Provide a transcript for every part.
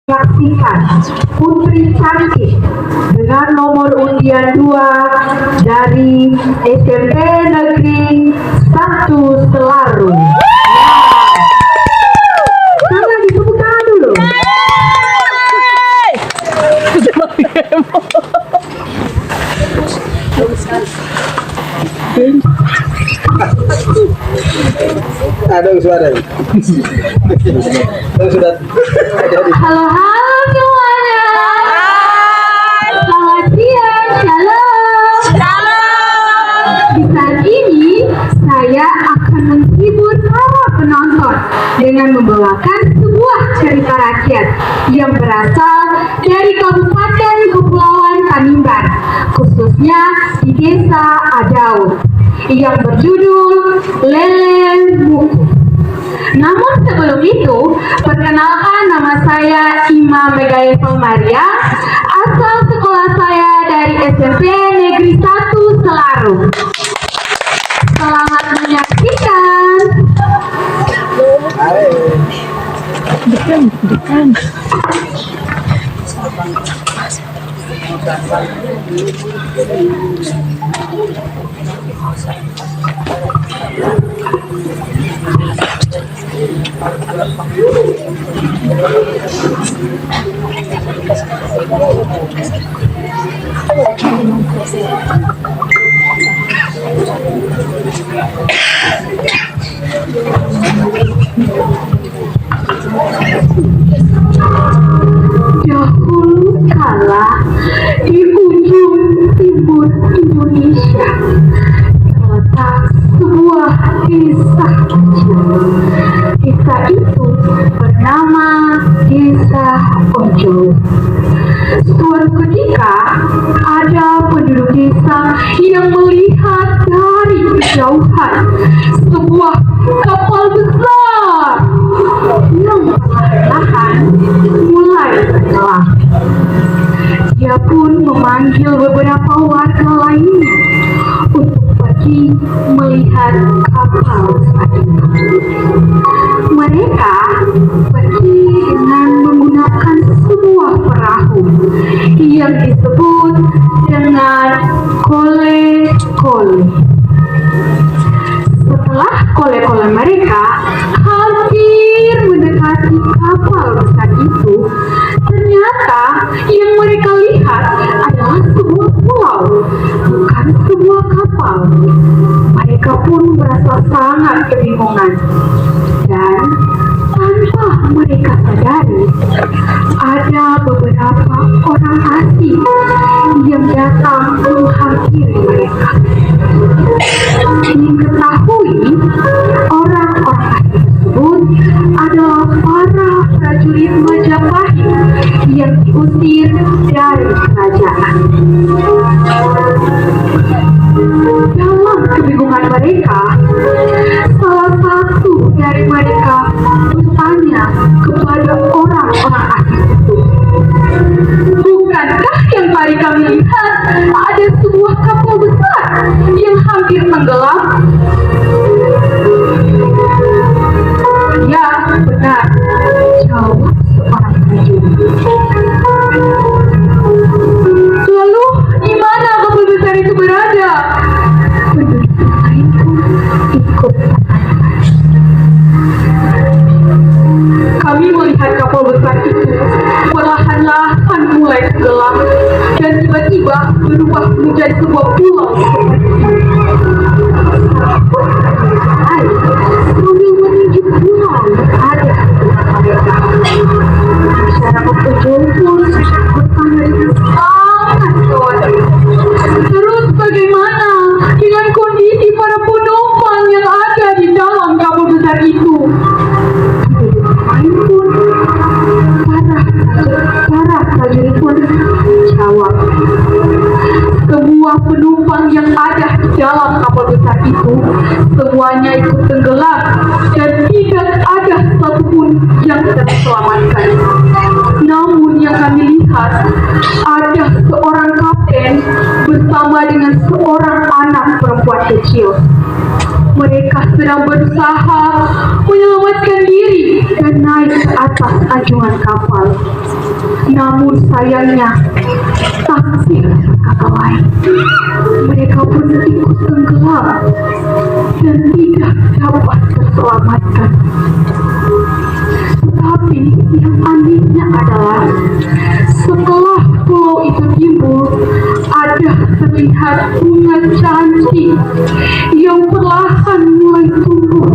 Saksikan Putri Cantik dengan nomor undian 2 dari SMP Negeri 1 Selaru. Sama ditepuk tangan dulu. Ada suara. Sudah. Halo semuanya. Selamat siang, shalom. Di saat ini saya akan menghibur para penonton dengan membawakan sebuah cerita rakyat yang berasal dari Kabupaten Kepulauan Tanimbar, khususnya di Desa Adaun, yang berjudul Lele Buku. Namun sebelum itu, perkenalkan, nama saya Ima Megaeva Maria, asal sekolah saya dari SMP Negeri 1 Selaru. Selamat menyaksikan. Dahulu kala di ujung timur Indonesia terletak sebuah desa kecil. Desa itu bernama Desa Ojo. Suatu ketika ada penduduk desa yang melihat dari kejauhan sebuah kapal besar yang perlahan mulai tenggelam. Dia pun memanggil beberapa warga lainnya untuk pergi melihat kapal besar itu. Mereka pergi dengan menggunakan sebuah perahu yang disebut dengan kole-kole. Setelah kole-kole mereka hampir mendekati kapal besar itu, ternyata yang mereka lihat adalah sebuah pulau, bukan sebuah kapal. Mereka pun merasa sangat kebingungan, dan tanpa mereka sadari, ada beberapa orang asing yang datang menghampiri mereka. Diketahui orang-orang asing tersebut adalah para prajurit Majapahit yang diusir dari kerajaan. Dalam kebingungan mereka, salah satu dari mereka bertanya kepada orang-orang asing itu, "Bukankah yang tadi kami lihat ada sebuah kapal besar yang hampir tenggelam?" "Ya, benar," jawab seorang prajurit. "Lalu di mana kapal besar itu berada?" Penduduk lain pun ikut bertanya. "Kami melihat kapal besar itu perlahan-lahan mulai tenggelam dan tiba-tiba berubah menjadi sebuah pulau seperti ini." Sambil menunjuk pulau yang ada di mereka, masyarakat ujung pun bertanya dengan sangat khawatir, "Terus bagaimana dengan kondisi para penumpang yang ada di dalam kapal besar itu?" Lain pun para prajurit pun jawab, "Semua penumpang yang ada di dalam kapal besar itu semuanya ikut tenggelam dan tidak ada satupun yang terselamatkan. Namun yang kami lihat ada seorang bersama dengan seorang anak perempuan kecil. Mereka sedang berusaha menyelamatkan diri dan naik ke atas anjungan kapal. Namun sayangnya, takdir berkata lain. Mereka pun ikut tenggelam dan tidak dapat terselamatkan. Tetapi yang anehnya adalah setelah pulau itu timbul, ada terlihat bunga cantik yang perlahan mulai tumbuh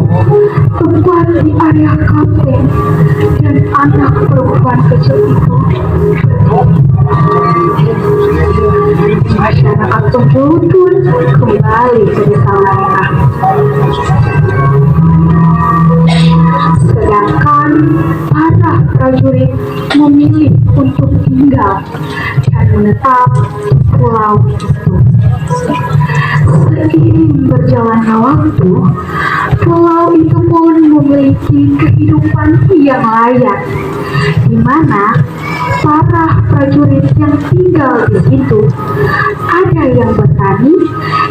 tepat di area kapten, dan anak perempuan kecil itu. Masyarakat Tonjolo pun kembali ke desa mereka. Sedangkan para prajurit memilih untuk tinggal dan menetap di pulau itu. Seiring berjalannya waktu, pulau itu pun memiliki kehidupan yang layak, di mana para prajurit yang tinggal di situ ada yang bertani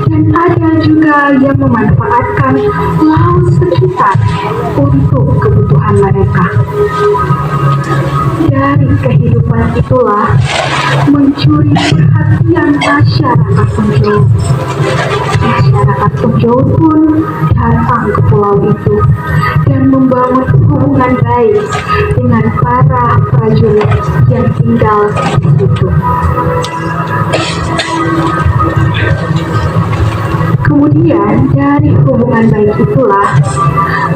dan ada juga yang memanfaatkan laut sekitar untuk kebutuhan mereka. Dari kehidupan itulah mencuri perhatian masyarakat Tonjolo. Masyarakat Tonjolo pun datang ke pulau itu dan membangun hubungan baik dengan para prajurit yang tinggal di situ. Kemudian dari hubungan baik itulah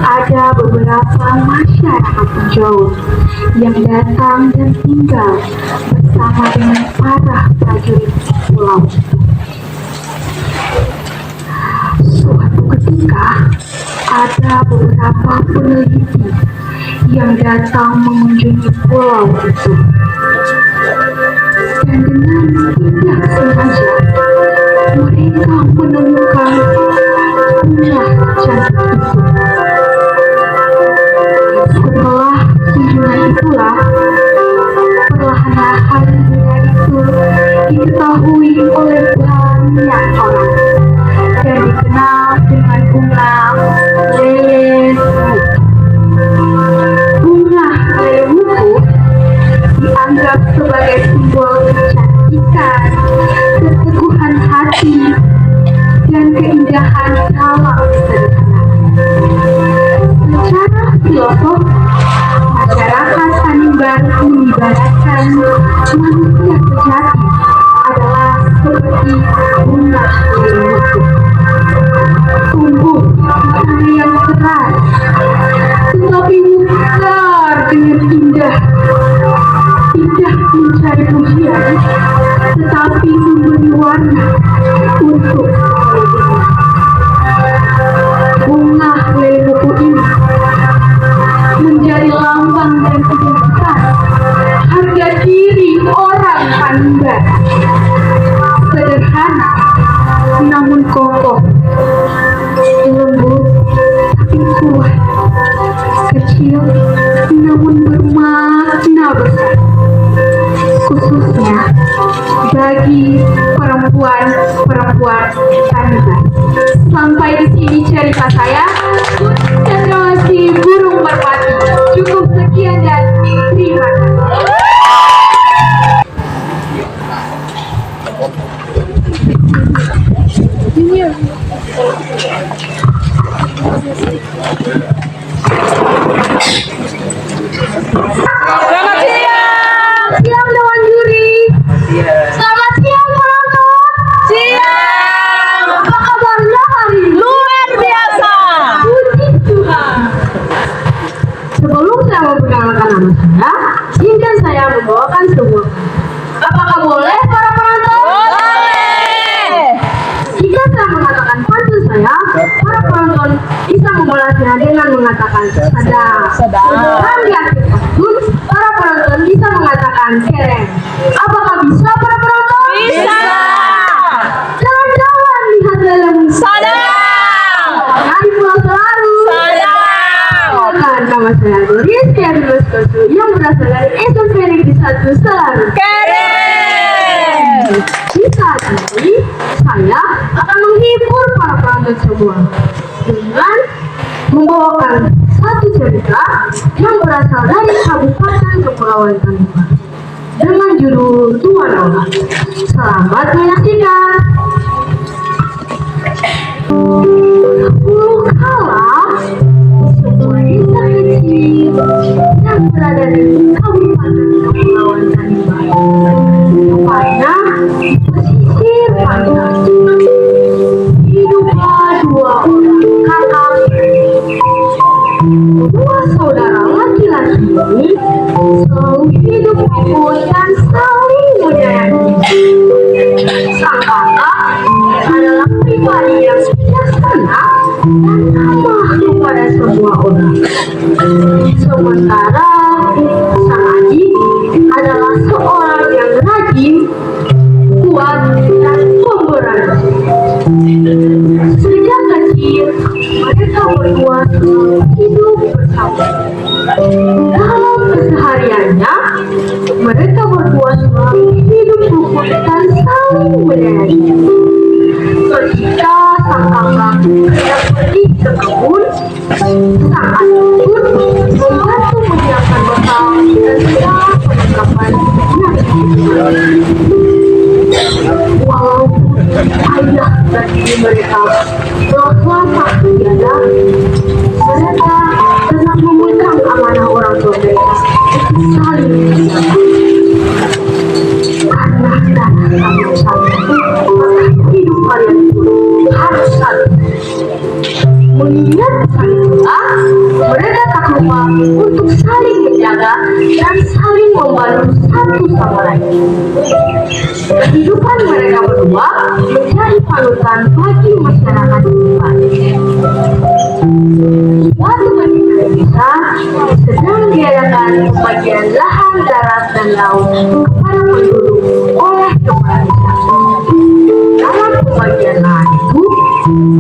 ada beberapa masyarakat Tonjolo yang datang dan tinggal bersama dengan para prajurit pulau itu. Suatu ketika ada beberapa peneliti yang datang mengunjungi pulau itu, dan dengan tidak sengaja mereka menemukan bunga cantik itu. Setelah kunjungan itulah perlahan-lahan bunga itu diketahui oleh banyak orang dan dikenal dengan bunga lele wuku. Bunga lele wuku dianggap sebagai simbol kecantikan, keteguhan hati, dan keindahan dalam sederhana. Secara filosof, masyarakat Tanimbar mengibaratkan manusia sejati adalah seperti bunga lele wuku, tumbuh di tanah yang keras, tetapi mekar dengan indah. Tidak mencari pujian, tetapi memberi warna untuk hidupnya. Bunga lele wuku ini menjadi lambang dan identitas harga diri orang Tanimbar. Sederhana namun kokoh, lembut tapi kuat, kecil namun bermakna besar, khususnya bagi perempuan-perempuan Tanimbar. Sampai di sini cerita saya. Terima kasih burung merpati. Cukup sekian dan terima kasih. Selamat siang. Siang Dewan Juri. Selamat siang penonton. Siang. Apa kabarnya hari ini? Luar biasa. Puji Tuhan. Sebelum saya memperkenalkan nama saya, izinkan saya membawakan sebuah. Apakah boleh para penonton? Boleh. Jika saya mengatakan pantun saya, para penonton bisa membalasnya dengan mengatakan sedang. Dan di akhir pantun, para penonton bisa mengatakan keren. Apakah bisa para penonton? Bisa. Jalan-jalan lihat lelemu. Sadang. Hari pulau selalu. Sadang. Kenalkan, nama saya Doris Tiaduloskosu yang berasal dari SMP Negeri 1 Selaru. Keren. Di saat ini, saya akan menghibur para penonton semua dengan membawakan satu cerita yang berasal dari Kabupaten Kepulauan Tanimbar dengan judul Dua Nola. Selamat menyaksikan. Dahulu kala, sebuah desa kecil yang berada di Kabupaten Kepulauan Tanimbar, tepatnya di pesisir pantai, hiduplah dua orang kakak beradik. Dua saudara laki-laki ini selalu hidup rukun dan saling menyayangi. Sang kakak adalah pribadi yang bijaksana dan ramah kepada semua orang. Sementara sang adik adalah seorang yang rajin, kuat, dan pemberani. Sejak kecil, mereka berdua selalu hidup bersama. Dalam kesehariannya, mereka berdua selalu hidup rukun dan saling menyayangi. Ketika sang kakak hendak pergi ke kebun, sang adik pun membantu menyiapkan bekal dan segala perlengkapan yang dibutuhkan. Walaupun ayah dan ibu mereka telah lama tiada, mereka tetap memegang amanah orang tua mereka untuk saling menjaga. Karena darah sama-sama, maka hidup kalian pun harus saling. Mengingat pesan itulah, mereka tak lupa untuk saling menjaga dan saling membantu satu sama lain. Kehidupan mereka berdua menjadi panutan bagi masyarakat setempat. Suatu ketika di desa sedang diadakan pembagian lahan darat dan laut kepada penduduk oleh kepala desa. Dalam pembagian lahan itu,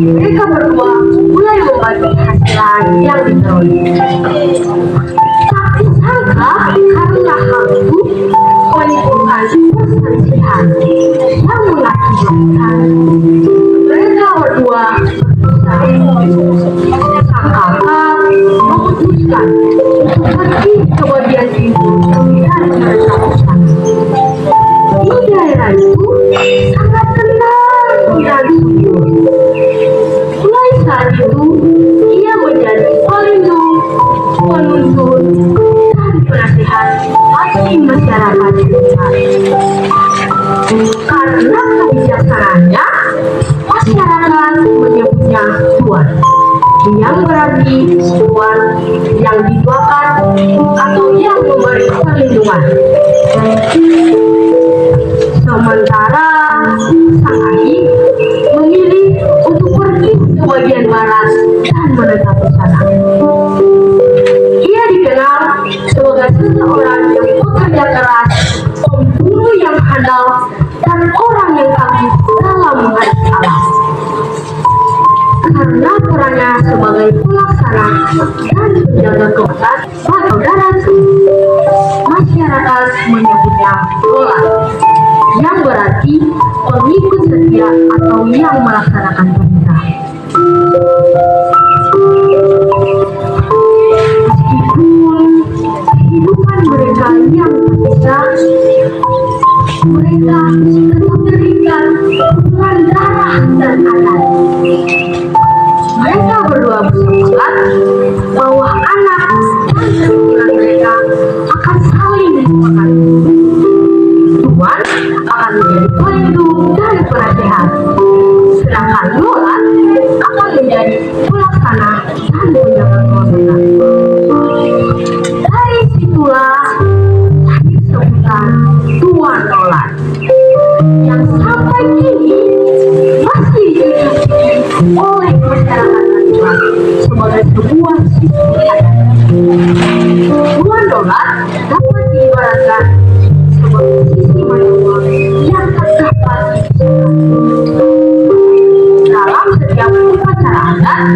mereka berdua mulai membagi hasil yang diperoleh. Tak disangka karena hal itu menimbulkan perselisihan yang mengakibatkan mereka berdua berpisah. Sang kakak memutuskan untuk pergi ke bagian timur dari mereka bersama. Di daerah itu sangat tenang dan subur. Mulai saat itu, ia menjadi pelindung, penuntun, dan penasihat bagi masyarakat sekitar. Karena kebijaksanaannya, masyarakat menyebutnya Tuan, yang berarti Tuan yang didoakan atau yang memberi perlindungan. Sementara sang adik memilih untuk pergi ke bagian barat dan menetap di sana. Ia dikenal sebagai seseorang yang bekerja keras, pembunuh yang handal, dan orang yang tangguh dalam menghadapi alam. Karena perannya sebagai pelaksana dan penjaga kekuatan atau darat, masyarakat menyebutnya Dolan, yang berarti pengikut setia atau yang melaksanakan perintah. Meskipun kehidupan mereka yang terpisah, mereka tetap terikat hubungan darah dan adat. Mereka berdua bersepakat bahwa anak dan keturunan mereka akan saling melupakan. Tuan akan menjadi pelindung dan penasehat, sedangkan Nolan akan menjadi pelaksana dan penjaga keluarga. Dari situlah lahir sebutan Tuan Nolan, yang sampai kini masih dijuluki oleh masyarakat Tanimbar sebagai sebuah simbol adat. Tuan Nolan dapat diibaratkan sebagai sisi manual yang tak dapat dipisahkan. Dalam setiap upacara adat,